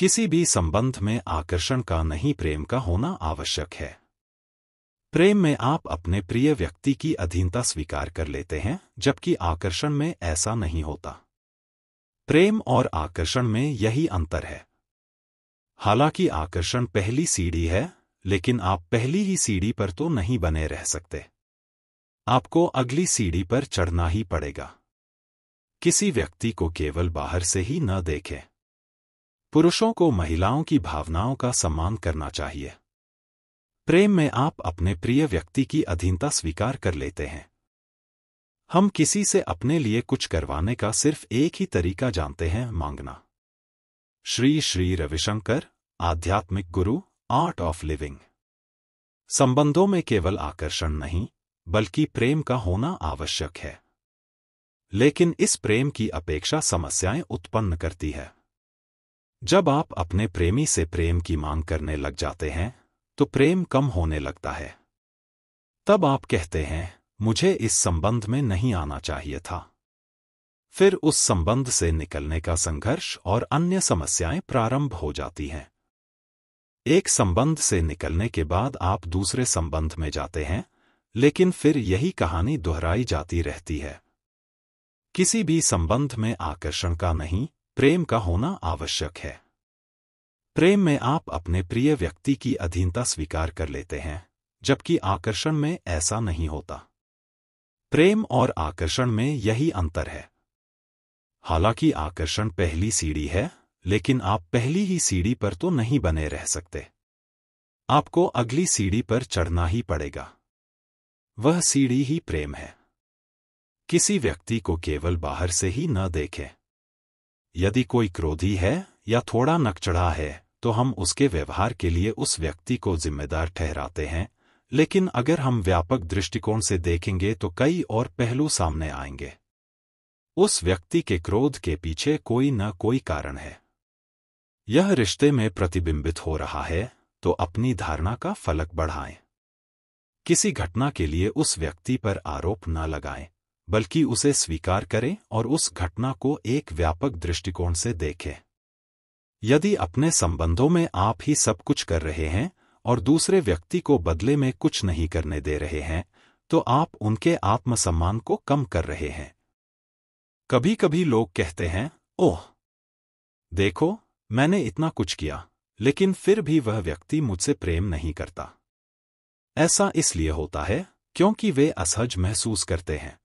किसी भी संबंध में आकर्षण का नहीं, प्रेम का होना आवश्यक है। प्रेम में आप अपने प्रिय व्यक्ति की अधीनता स्वीकार कर लेते हैं, जबकि आकर्षण में ऐसा नहीं होता। प्रेम और आकर्षण में यही अंतर है। हालांकि आकर्षण पहली सीढ़ी है, लेकिन आप पहली ही सीढ़ी पर तो नहीं बने रह सकते। आपको अगली सीढ़ी पर चढ़ना ही पड़ेगा। किसी व्यक्ति को केवल बाहर से ही न देखें। पुरुषों को महिलाओं की भावनाओं का सम्मान करना चाहिए। प्रेम में आप अपने प्रिय व्यक्ति की अधीनता स्वीकार कर लेते हैं। हम किसी से अपने लिए कुछ करवाने का सिर्फ एक ही तरीका जानते हैं, मांगना। श्री श्री रविशंकर, आध्यात्मिक गुरु, आर्ट ऑफ लिविंग। संबंधों में केवल आकर्षण नहीं, बल्कि प्रेम का होना आवश्यक है। लेकिन इस प्रेम की अपेक्षा समस्याएं उत्पन्न करती है। जब आप अपने प्रेमी से प्रेम की मांग करने लग जाते हैं, तो प्रेम कम होने लगता है। तब आप कहते हैं, मुझे इस संबंध में नहीं आना चाहिए था। फिर उस संबंध से निकलने का संघर्ष और अन्य समस्याएं प्रारंभ हो जाती हैं। एक संबंध से निकलने के बाद आप दूसरे संबंध में जाते हैं, लेकिन फिर यही कहानी दोहराई जाती रहती है। किसी भी संबंध में आकर्षण का नहीं, प्रेम का होना आवश्यक है। प्रेम में आप अपने प्रिय व्यक्ति की अधीनता स्वीकार कर लेते हैं, जबकि आकर्षण में ऐसा नहीं होता। प्रेम और आकर्षण में यही अंतर है। हालांकि आकर्षण पहली सीढ़ी है, लेकिन आप पहली ही सीढ़ी पर तो नहीं बने रह सकते। आपको अगली सीढ़ी पर चढ़ना ही पड़ेगा। वह सीढ़ी ही प्रेम है। किसी व्यक्ति को केवल बाहर से ही न देखें। यदि कोई क्रोधी है या थोड़ा नकचढ़ा है, तो हम उसके व्यवहार के लिए उस व्यक्ति को जिम्मेदार ठहराते हैं, लेकिन अगर हम व्यापक दृष्टिकोण से देखेंगे तो कई और पहलू सामने आएंगे। उस व्यक्ति के क्रोध के पीछे कोई न कोई कारण है। यह रिश्ते में प्रतिबिंबित हो रहा है, तो अपनी धारणा का फलक बढ़ाएं। किसी घटना के लिए उस व्यक्ति पर आरोप न लगाएं, बल्कि उसे स्वीकार करें और उस घटना को एक व्यापक दृष्टिकोण से देखें। यदि अपने संबंधों में आप ही सब कुछ कर रहे हैं और दूसरे व्यक्ति को बदले में कुछ नहीं करने दे रहे हैं, तो आप उनके आत्मसम्मान को कम कर रहे हैं। कभी कभी लोग कहते हैं, ओह, देखो, मैंने इतना कुछ किया, लेकिन फिर भी वह व्यक्ति मुझसे प्रेम नहीं करता। ऐसा इसलिए होता है क्योंकि वे असहज महसूस करते हैं।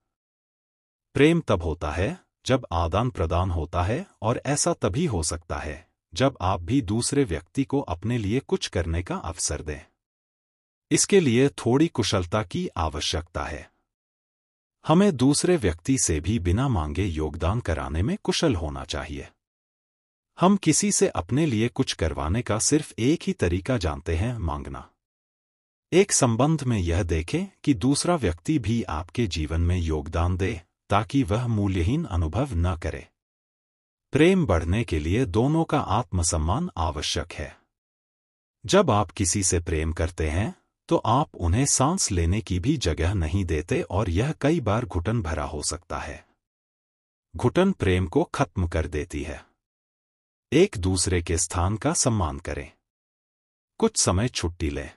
प्रेम तब होता है जब आदान प्रदान होता है, और ऐसा तभी हो सकता है जब आप भी दूसरे व्यक्ति को अपने लिए कुछ करने का अवसर दें। इसके लिए थोड़ी कुशलता की आवश्यकता है। हमें दूसरे व्यक्ति से भी बिना मांगे योगदान कराने में कुशल होना चाहिए। हम किसी से अपने लिए कुछ करवाने का सिर्फ एक ही तरीका जानते हैं, मांगना। एक संबंध में यह देखें कि दूसरा व्यक्ति भी आपके जीवन में योगदान दे, ताकि वह मूल्यहीन अनुभव न करे। प्रेम बढ़ने के लिए दोनों का आत्मसम्मान आवश्यक है। जब आप किसी से प्रेम करते हैं, तो आप उन्हें सांस लेने की भी जगह नहीं देते, और यह कई बार घुटन भरा हो सकता है। घुटन प्रेम को खत्म कर देती है। एक दूसरे के स्थान का सम्मान करें। कुछ समय छुट्टी लें।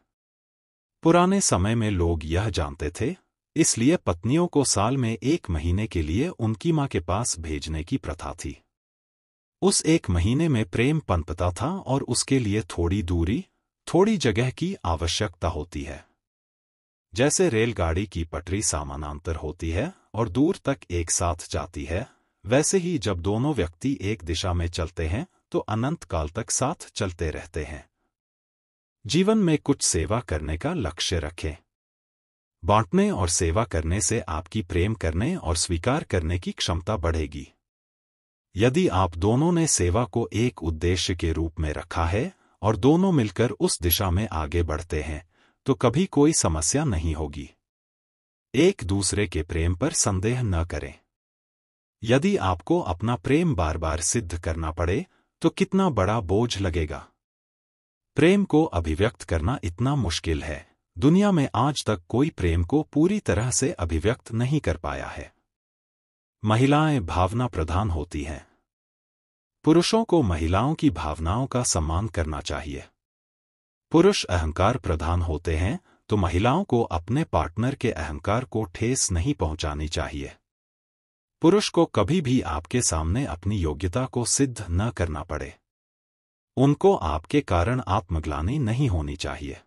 पुराने समय में लोग यह जानते थे, इसलिए पत्नियों को साल में 1 महीने के लिए उनकी मां के पास भेजने की प्रथा थी। उस 1 महीने में प्रेम पनपता था, और उसके लिए थोड़ी दूरी, थोड़ी जगह की आवश्यकता होती है। जैसे रेलगाड़ी की पटरी समानांतर होती है और दूर तक एक साथ जाती है, वैसे ही जब दोनों व्यक्ति एक दिशा में चलते हैं, तो अनंत काल तक साथ चलते रहते हैं। जीवन में कुछ सेवा करने का लक्ष्य रखें। बांटने और सेवा करने से आपकी प्रेम करने और स्वीकार करने की क्षमता बढ़ेगी। यदि आप दोनों ने सेवा को एक उद्देश्य के रूप में रखा है और दोनों मिलकर उस दिशा में आगे बढ़ते हैं, तो कभी कोई समस्या नहीं होगी। एक दूसरे के प्रेम पर संदेह न करें। यदि आपको अपना प्रेम बार बार सिद्ध करना पड़े, तो कितना बड़ा बोझ लगेगा। प्रेम को अभिव्यक्त करना इतना मुश्किल है। दुनिया में आज तक कोई प्रेम को पूरी तरह से अभिव्यक्त नहीं कर पाया है। महिलाएं भावना प्रधान होती हैं। पुरुषों को महिलाओं की भावनाओं का सम्मान करना चाहिए। पुरुष अहंकार प्रधान होते हैं, तो महिलाओं को अपने पार्टनर के अहंकार को ठेस नहीं पहुंचानी चाहिए। पुरुष को कभी भी आपके सामने अपनी योग्यता को सिद्ध न करना पड़े। उनको आपके कारण आत्मग्लानि नहीं होनी चाहिए।